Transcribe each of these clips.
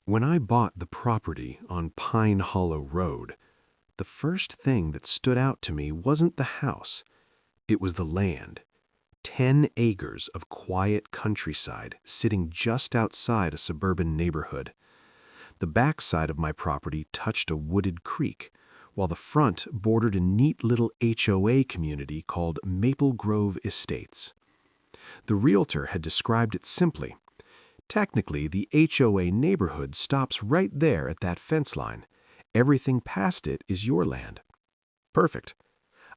When I bought the property on Pine Hollow Road, the first thing that stood out to me wasn't the house. It was the land. 10 acres of quiet countryside sitting just outside a suburban neighborhood. The back side of my property touched a wooded creek, while the front bordered a neat little HOA community called Maple Grove Estates. The realtor had described it simply. Technically, the HOA neighborhood stops right there at that fence line. Everything past it is your land. Perfect.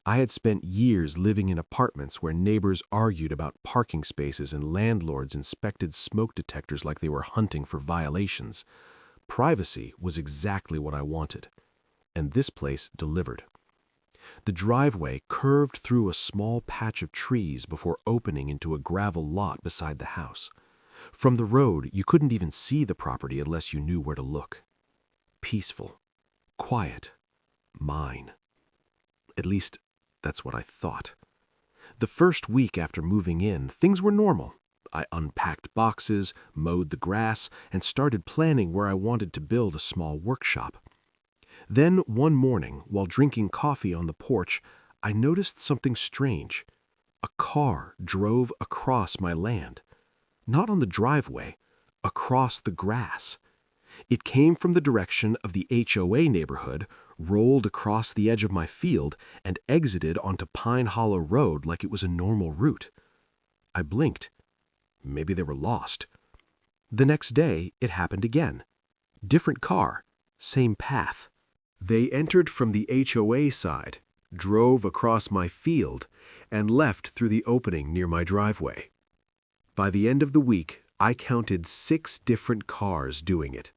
I had spent years living in apartments where neighbors argued about parking spaces and landlords inspected smoke detectors like they were hunting for violations. Privacy was exactly what I wanted, and this place delivered. The driveway curved through a small patch of trees before opening into a gravel lot beside the house. From the road, you couldn't even see the property unless you knew where to look. Peaceful, quiet, mine. At least, that's what I thought. The first week after moving in, things were normal. I unpacked boxes, mowed the grass, and started planning where I wanted to build a small workshop. Then, one morning, while drinking coffee on the porch, I noticed something strange. A car drove across my land. Not on the driveway, across the grass. It came from the direction of the HOA neighborhood, rolled across the edge of my field, and exited onto Pine Hollow Road like it was a normal route. I blinked. Maybe they were lost. The next day, it happened again. Different car, same path. They entered from the HOA side, drove across my field, and left through the opening near my driveway. By the end of the week, I counted 6 different cars doing it.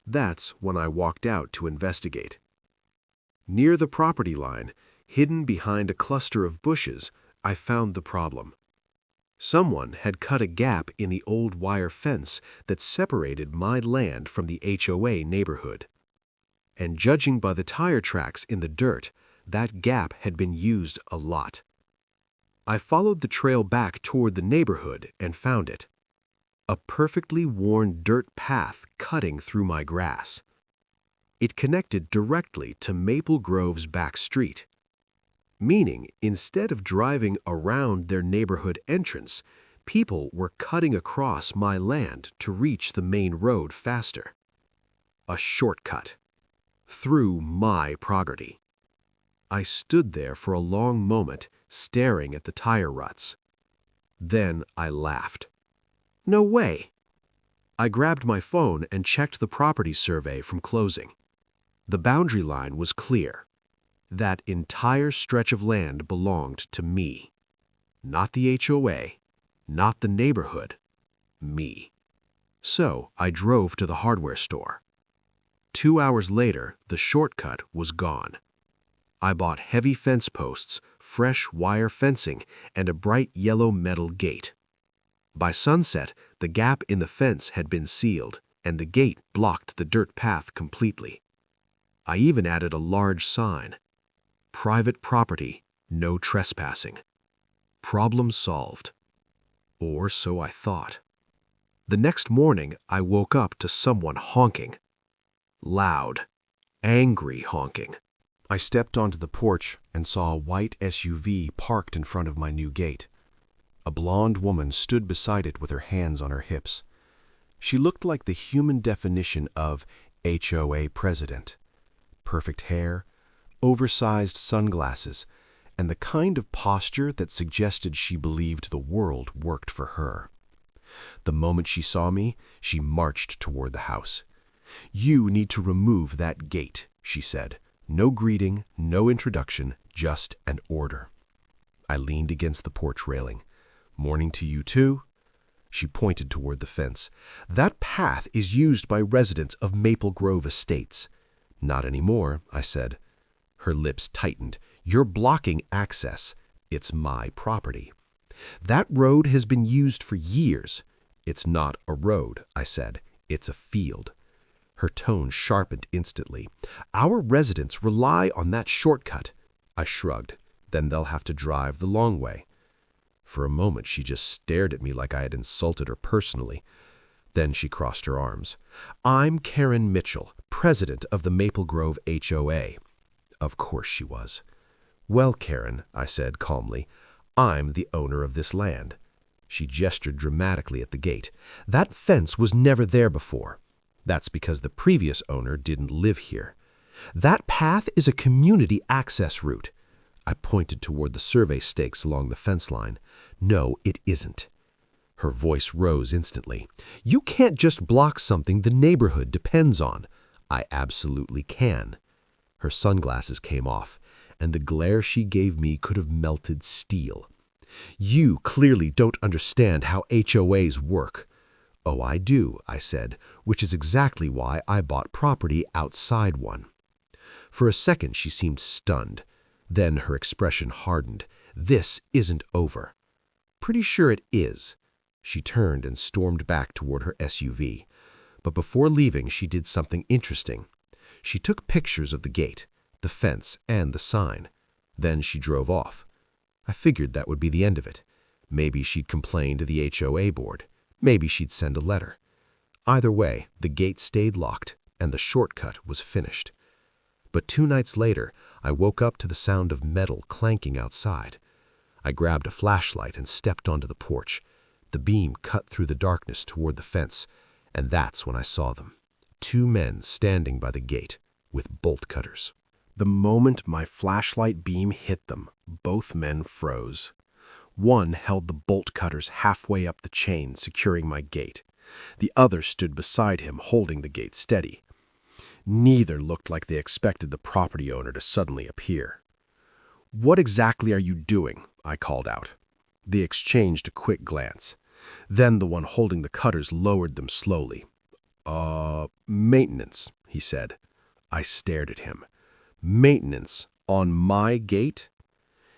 That's when I walked out to investigate. Near the property line, hidden behind a cluster of bushes, I found the problem. Someone had cut a gap in the old wire fence that separated my land from the HOA neighborhood. And judging by the tire tracks in the dirt, that gap had been used a lot. I followed the trail back toward the neighborhood and found it. A perfectly worn dirt path cutting through my grass. It connected directly to Maple Grove's back street. Meaning, instead of driving around their neighborhood entrance, people were cutting across my land to reach the main road faster. A shortcut. Through my property. I stood there for a long moment, staring at the tire ruts. Then I laughed. No way! I grabbed my phone and checked the property survey from closing. The boundary line was clear. That entire stretch of land belonged to me. Not the HOA, not the neighborhood, me. So I drove to the hardware store. 2 hours later, the shortcut was gone. I bought heavy fence posts, fresh wire fencing, and a bright yellow metal gate. By sunset, the gap in the fence had been sealed, and the gate blocked the dirt path completely. I even added a large sign. Private property, no trespassing. Problem solved. Or so I thought. The next morning, I woke up to someone honking. Loud, angry honking. I stepped onto the porch and saw a white SUV parked in front of my new gate. A blonde woman stood beside it with her hands on her hips. She looked like the human definition of HOA president. Perfect hair, oversized sunglasses, and the kind of posture that suggested she believed the world worked for her. The moment she saw me, she marched toward the house. "You need to remove that gate," she said. No greeting, no introduction, just an order. I leaned against the porch railing. "Morning to you too." She pointed toward the fence. "That path is used by residents of Maple Grove Estates." "Not anymore," I said. Her lips tightened. "You're blocking access. It's my property." "That road has been used for years." "It's not a road," I said. "It's a field." Her tone sharpened instantly. "Our residents rely on that shortcut." I shrugged. "Then they'll have to drive the long way." For a moment, she just stared at me like I had insulted her personally. Then she crossed her arms. "I'm Karen Mitchell, president of the Maple Grove HOA." Of course she was. "Well, Karen," I said calmly, "I'm the owner of this land." She gestured dramatically at the gate. "That fence was never there before. That's because the previous owner didn't live here. That path is a community access route." I pointed toward the survey stakes along the fence line. "No, it isn't." Her voice rose instantly. "You can't just block something the neighborhood depends on." "I absolutely can." Her sunglasses came off, and the glare she gave me could have melted steel. "You clearly don't understand how HOAs work." "Oh, I do," I said, "which is exactly why I bought property outside one." For a second she seemed stunned. Then her expression hardened. "This isn't over." "Pretty sure it is." She turned and stormed back toward her SUV. But before leaving, she did something interesting. She took pictures of the gate, the fence, and the sign. Then she drove off. I figured that would be the end of it. Maybe she'd complain to the HOA board. Maybe she'd send a letter. Either way, the gate stayed locked, and the shortcut was finished. But 2 nights later, I woke up to the sound of metal clanking outside. I grabbed a flashlight and stepped onto the porch. The beam cut through the darkness toward the fence, and that's when I saw them. 2 men standing by the gate with bolt cutters. The moment my flashlight beam hit them, both men froze. One held the bolt cutters halfway up the chain, securing my gate. The other stood beside him, holding the gate steady. Neither looked like they expected the property owner to suddenly appear. "What exactly are you doing?" I called out. They exchanged a quick glance. Then the one holding the cutters lowered them slowly. Maintenance," he said. I stared at him. "Maintenance on my gate?"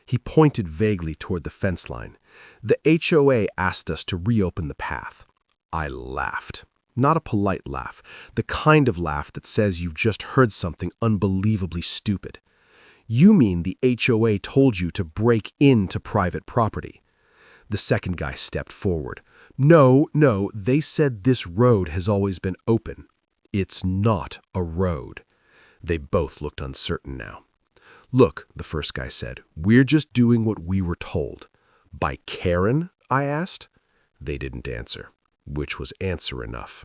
He pointed vaguely toward the fence line. "The HOA asked us to reopen the path." I laughed. Not a polite laugh, the kind of laugh that says you've just heard something unbelievably stupid. "You mean the HOA told you to break into private property?" The second guy stepped forward. No, they said this road has always been open." "It's not a road." They both looked uncertain now. "Look," the first guy said, "we're just doing what we were told." "By Karen?" I asked. They didn't answer, which was answer enough.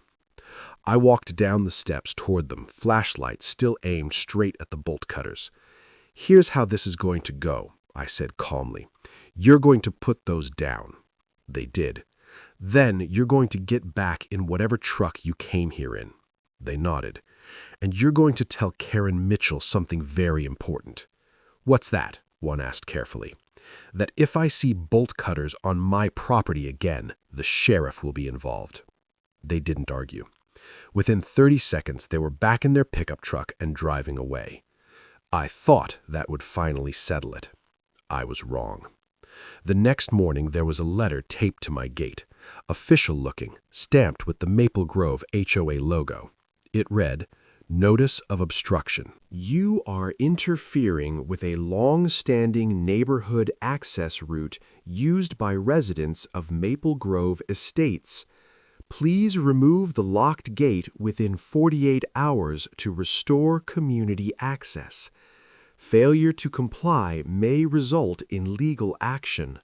I walked down the steps toward them, flashlight still aimed straight at the bolt cutters. "Here's how this is going to go," I said calmly. "You're going to put those down." They did. "Then you're going to get back in whatever truck you came here in." They nodded. "And you're going to tell Karen Mitchell something very important." "What's that?" one asked carefully. "That if I see bolt cutters on my property again, the sheriff will be involved." They didn't argue. Within 30 seconds, they were back in their pickup truck and driving away. I thought that would finally settle it. I was wrong. The next morning, there was a letter taped to my gate, official-looking, stamped with the Maple Grove HOA logo. It read, "Notice of obstruction. You are interfering with a long-standing neighborhood access route used by residents of Maple Grove Estates. Please remove the locked gate within 48 hours to restore community access. Failure to comply may result in legal action."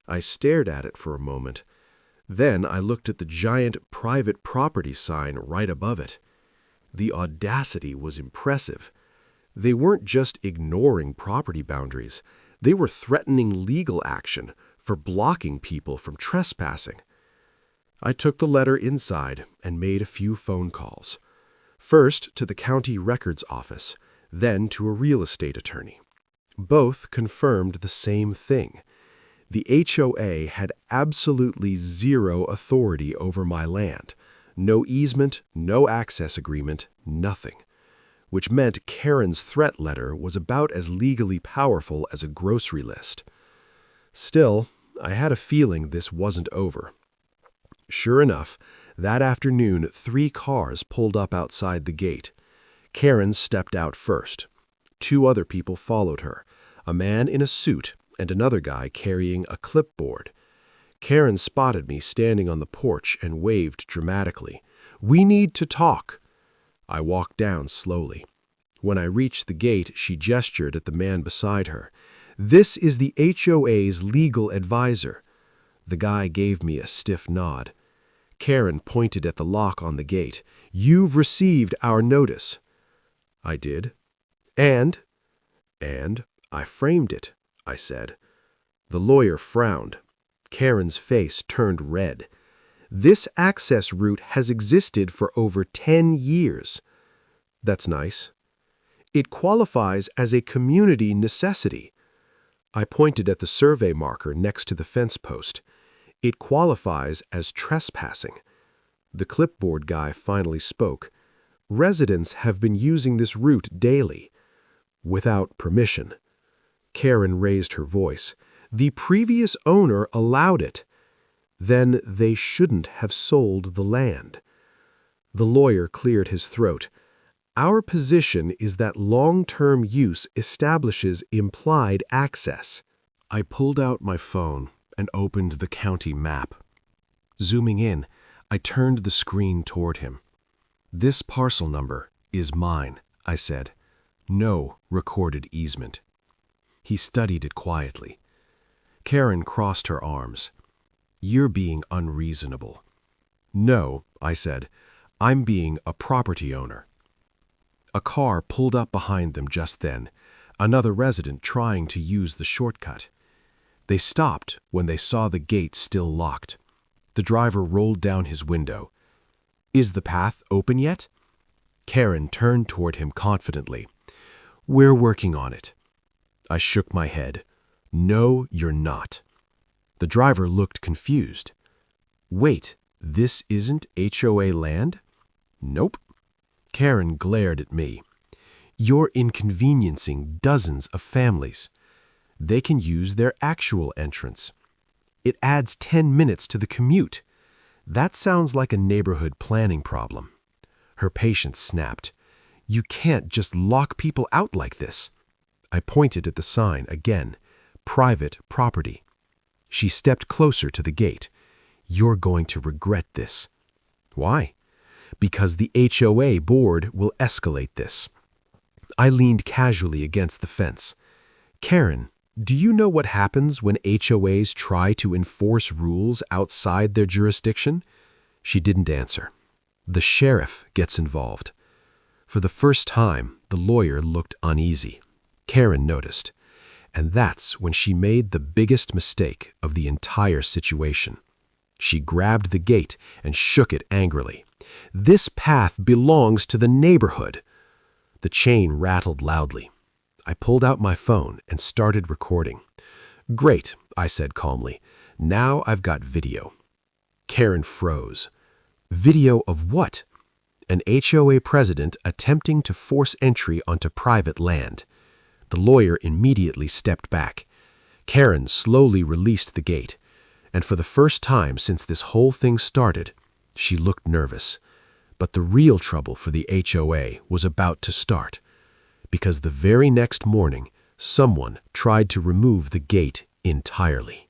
I stared at it for a moment. Then I looked at the giant private property sign right above it. The audacity was impressive. They weren't just ignoring property boundaries. They were threatening legal action for blocking people from trespassing. I took the letter inside and made a few phone calls. First to the county records office, then to a real estate attorney. Both confirmed the same thing. The HOA had absolutely zero authority over my land. No easement, no access agreement, nothing. Which meant Karen's threat letter was about as legally powerful as a grocery list. Still, I had a feeling this wasn't over. Sure enough, that afternoon 3 cars pulled up outside the gate. Karen stepped out first. 2 other people followed her, a man in a suit and another guy carrying a clipboard. Karen spotted me standing on the porch and waved dramatically. "We need to talk." I walked down slowly. When I reached the gate, she gestured at the man beside her. "This is the HOA's legal advisor." The guy gave me a stiff nod. Karen pointed at the lock on the gate. "You've received our notice." I did. And I framed it, I said. The lawyer frowned. Karen's face turned red. "This access route has existed for over 10 years. That's nice. It qualifies as a community necessity." I pointed at the survey marker next to the fence post. "It qualifies as trespassing." The clipboard guy finally spoke. "Residents have been using this route daily." "Without permission." Karen raised her voice. "The previous owner allowed it." "Then they shouldn't have sold the land." The lawyer cleared his throat. "Our position is that long-term use establishes implied access." I pulled out my phone and opened the county map. Zooming in, I turned the screen toward him. "This parcel number is mine," I said. "No recorded easement." He studied it quietly. Karen crossed her arms. "You're being unreasonable." "No," I said. "I'm being a property owner." A car pulled up behind them just then, another resident trying to use the shortcut. They stopped when they saw the gate still locked. The driver rolled down his window. "Is the path open yet?" Karen turned toward him confidently. "We're working on it." I shook my head. "No, you're not." The driver looked confused. "Wait, this isn't HOA land?" "Nope." Karen glared at me. "You're inconveniencing dozens of families. They can use their actual entrance. It adds 10 minutes to the commute. That sounds like a neighborhood planning problem." Her patience snapped. "You can't just lock people out like this." I pointed at the sign again. "Private property." She stepped closer to the gate. "You're going to regret this." "Why?" "Because the HOA board will escalate this." I leaned casually against the fence. "Karen, do you know what happens when HOAs try to enforce rules outside their jurisdiction?" She didn't answer. "The sheriff gets involved." For the first time, the lawyer looked uneasy. Karen noticed. And that's when she made the biggest mistake of the entire situation. She grabbed the gate and shook it angrily. "This path belongs to the neighborhood." The chain rattled loudly. I pulled out my phone and started recording. "Great," I said calmly. "Now I've got video." Karen froze. "Video of what?" "An HOA president attempting to force entry onto private land." The lawyer immediately stepped back. Karen slowly released the gate, and for the first time since this whole thing started, she looked nervous. But the real trouble for the HOA was about to start, because the very next morning, someone tried to remove the gate entirely.